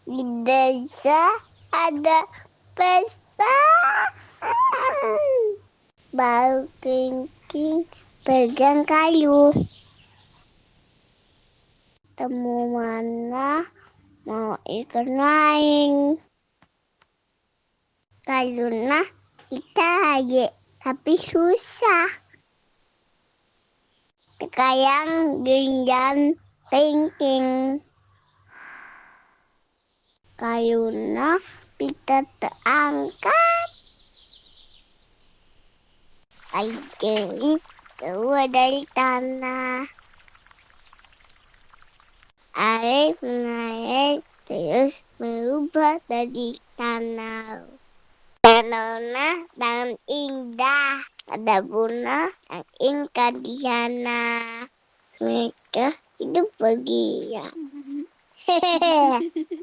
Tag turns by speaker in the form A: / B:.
A: Di desa ada pesta. Bau kelingking pegang kayu. Temu mana mau ikut main. Kayuna kita aja, tapi susah. Sekarang genjam kelingking. Kayuna kita terangkat. Air keluar dari tanah. Air mengalir terus berubah dari tanah. Tanah dan indah. Ada bunga yang indah di sana. Mereka hidup bahagia. Hehehe.